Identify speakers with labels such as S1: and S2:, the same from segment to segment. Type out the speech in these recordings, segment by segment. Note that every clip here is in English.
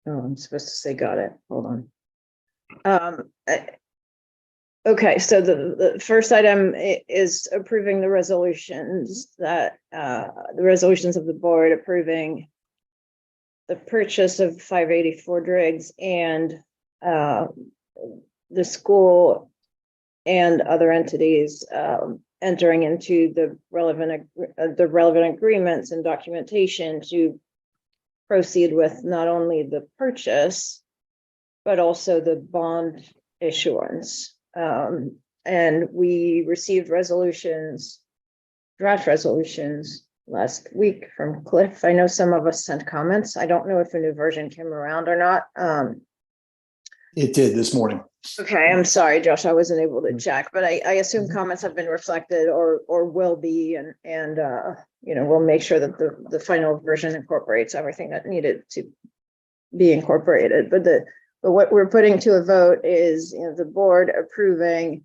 S1: Oh, I'm supposed to say got it. Hold on. Okay, so the first item is approving the resolutions that the resolutions of the board approving the purchase of 584 Driggs and the school and other entities entering into the relevant agreements and documentation to proceed with not only the purchase, but also the bond issuance. And we received draft resolutions last week from Cliff. I know some of us sent comments. I don't know if a new version came around or not.
S2: It did this morning.
S1: Okay, I'm sorry, Josh, I wasn't able to check, but I assume comments have been reflected or will be, and we'll make sure that the final version incorporates everything that needed to be incorporated. But what we're putting to a vote is, the board approving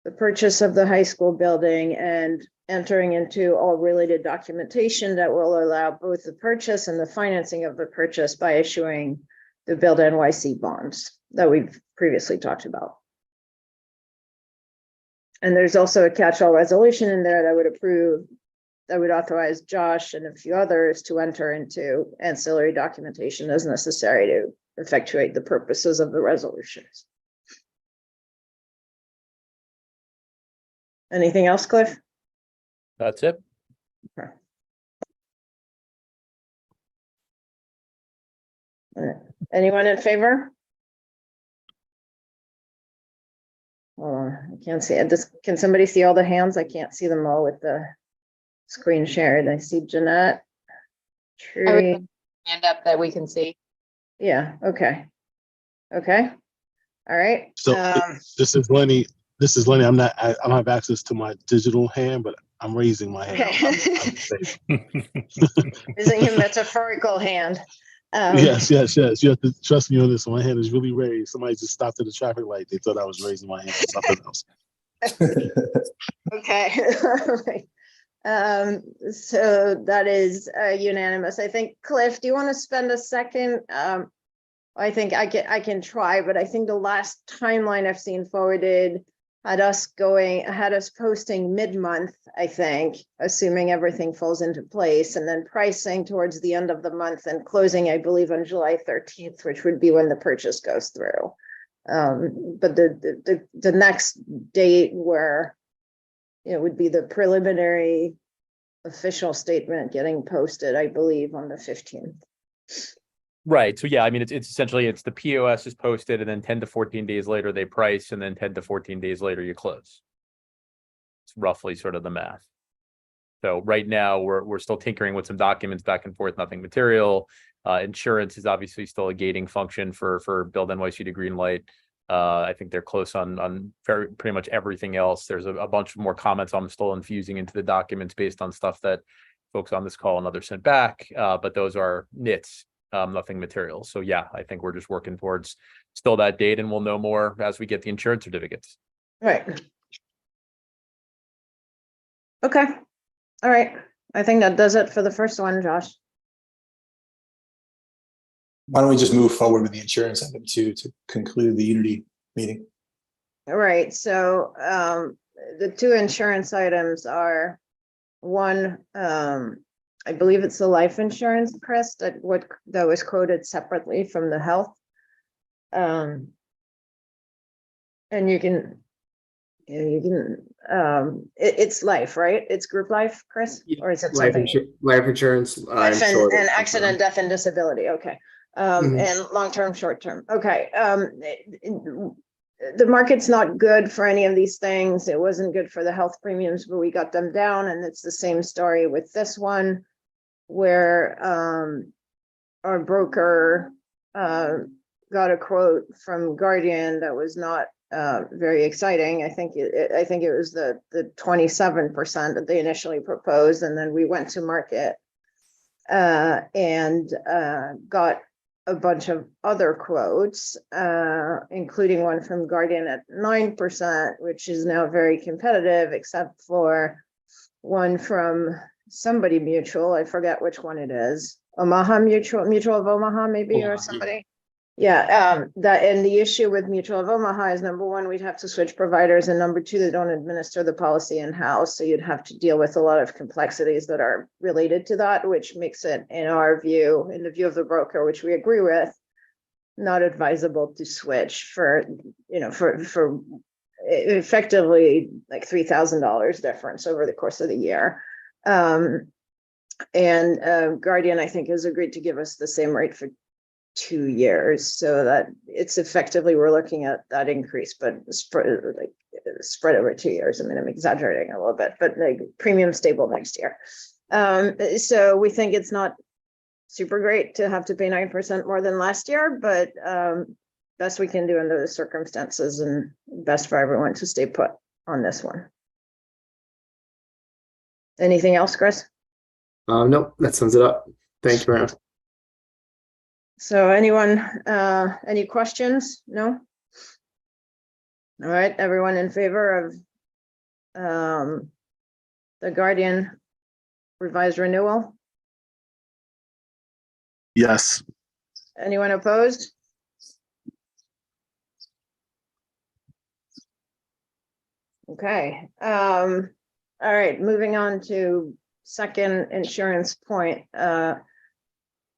S1: the purchase of the high school building and entering into all related documentation that will allow both the purchase and the financing of the purchase by issuing the Build NYC bonds that we've previously talked about. And there's also a catch-all resolution in there that would authorize Josh and a few others to enter into ancillary documentation as necessary to effectuate the purposes of the resolutions. Anything else, Cliff?
S3: That's it.
S1: Okay. Anyone in favor? I can't see it. Can somebody see all the hands? I can't see them all with the screen shared. I see Jeanette. Trudy.
S4: Hand up that we can see.
S1: Yeah. Okay. All right.
S5: So this is Lenny. I don't have access to my digital hand, but I'm raising my hand.
S1: Okay. Using a metaphorical hand.
S5: Yes. You have to trust me on this. My hand is really raised. Somebody just stopped at the traffic light. They thought I was raising my hand for something else.
S1: Okay. All right. So that is unanimous. I think, Cliff, do you want to spend a second? I think I can try, but I think the last timeline I've seen forwarded had us posting mid-month, I think, assuming everything falls into place, and then pricing towards the end of the month and closing, I believe, on July 13th, which would be when the purchase goes through. But the next date where it would be the preliminary official statement getting posted, I believe, on the 15th.
S3: Right. So yeah, I mean, it's essentially the POS is posted, and then 10 to 14 days later they price, and then 10 to 14 days later you close. It's roughly sort of the math. So right now we're still tinkering with some documents back and forth, nothing material. Insurance is obviously still a gating function for Build NYC to green light. I think they're close on pretty much everything else. There's a bunch more comments I'm still infusing into the documents based on stuff that folks on this call and others sent back, but those are nits. Nothing material. So yeah, I think we're just working towards still that date, and we'll know more as we get the insurance certificates.
S1: Right. Okay. All right. I think that does it for the first one, Josh.
S2: Why don't we just move forward with the insurance item to conclude the Unity meeting?
S1: All right. So the two insurance items are one, I believe it's the life insurance, Chris, that was quoted separately from the health. And it's life, right? It's group life, Chris, or is it something?
S6: Life insurance,
S1: life and accident, death, and disability. Okay. And long-term, short-term. Okay. The market's not good for any of these things. It wasn't good for the health premiums, but we got them down, and it's the same story with this one, where our broker got a quote from Guardian that was not very exciting. I think it was the 27% that they initially proposed, and then we went to market and got a bunch of other quotes, including one from Guardian at 9%, which is now very competitive, except for one from somebody mutual. I forget which one it is. Mutual of Omaha, maybe,
S5: Omaha,
S1: or
S5: yeah.
S1: somebody. Yeah, that, and the issue with Mutual of Omaha is, number one, we'd have to switch providers, and number two, they don't administer the policy in-house, so you'd have to deal with a lot of complexities that are related to that, which makes it, in our view, in the view of the broker, which we agree with, not advisable to switch for, for effectively like $3,000 difference over the course of the year. And Guardian, I think, has agreed to give us the same rate for 2 years, so that it's effectively, we're looking at that increase, but spread over 2 years. I mean, I'm exaggerating a little bit, but like premium stable next year. So we think it's not super great to have to pay 9% more than last year, but best we can do under the circumstances, and best for everyone to stay put on this one. Anything else, Chris?
S6: Nope, that sums it up. Thank you very much.
S1: So anyone, any questions? No? All right, everyone in favor of the Guardian revised renewal?
S5: Yes.
S1: Anyone opposed? Okay, all right, moving on to second insurance point.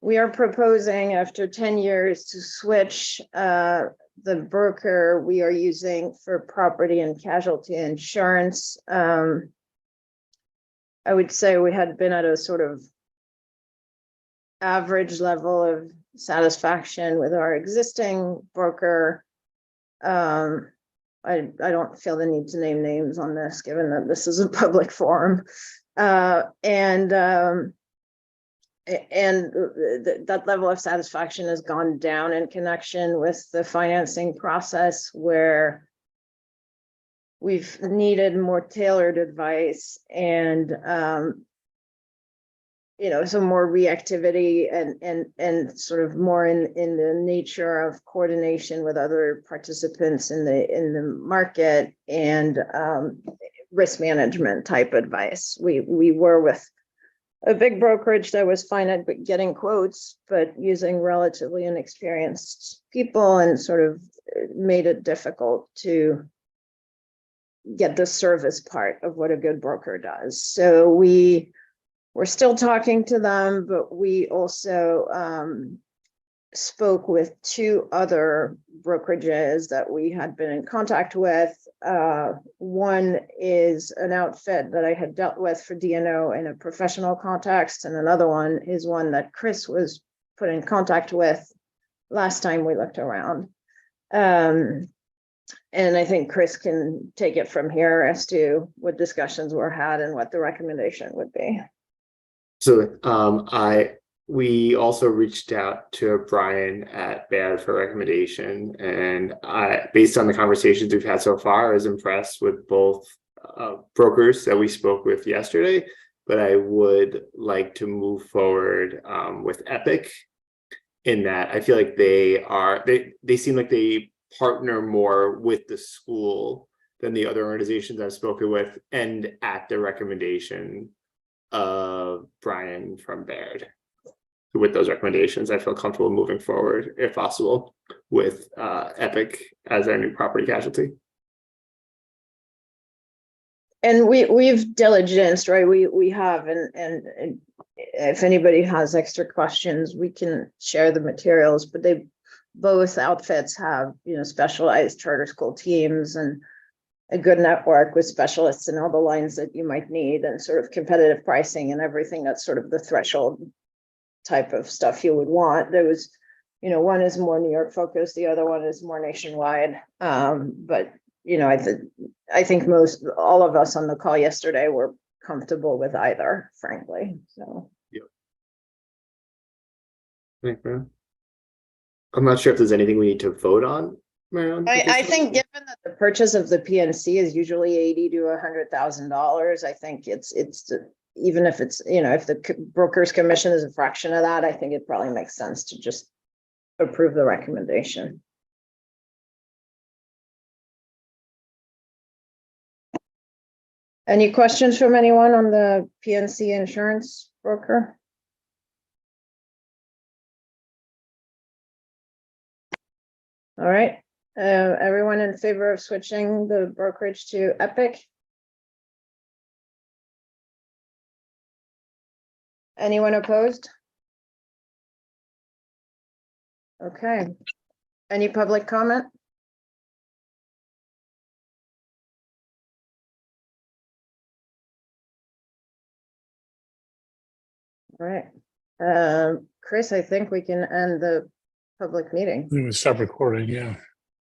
S1: We are proposing, after 10 years, to switch the broker we are using for property and casualty insurance. I would say we had been at a sort of average level of satisfaction with our existing broker. I don't feel the need to name names on this, given that this is a public forum. That level of satisfaction has gone down in connection with the financing process, where we've needed more tailored advice and some more reactivity and sort of more in the nature of coordination with other participants in the market, and risk management type advice. We were with a big brokerage that was fine at getting quotes, but using relatively inexperienced people, and sort of made it difficult to get the service part of what a good broker does. So we're still talking to them, but we also spoke with 2 other brokerages that we had been in contact with. One is an outfit that I had dealt with for D&O in a professional context, and another one is one that Chris was put in contact with last time we looked around. And I think Chris can take it from here as to what discussions were had and what the recommendation would be.
S6: So we also reached out to Brian at Baird for recommendation, and based on the conversations we've had so far, I was impressed with both brokers that we spoke with yesterday, but I would like to move forward with Epic, in that I feel like they seem like they partner more with the school than the other organizations I've spoken with, and at the recommendation of Brian from Baird. With those recommendations, I feel comfortable moving forward, if possible, with Epic as our new property casualty.
S1: And we've diligenced, right? We have, and if anybody has extra questions, we can share the materials, but both outfits have, specialized charter school teams and a good network with specialists in all the lines that you might need, and sort of competitive pricing and everything that's sort of the threshold type of stuff you would want. There was, one is more New York focused, the other one is more nationwide. But I think all of us on the call yesterday were comfortable with either, frankly. So
S6: Thank you. I'm not sure if there's anything we need to vote on, Marianne.
S1: I think, given that the purchase of the PNC is usually $80,000 to $100,000, I think it's even if it's, if the broker's commission is a fraction of that, I think it probably makes sense to just approve the recommendation. Any questions from anyone on the PNC insurance broker? All right, everyone in favor of switching the brokerage to Epic? Anyone opposed? Okay. Any public comment? All right. Chris, I think we can end the public meeting.
S7: It was stop recording, yeah.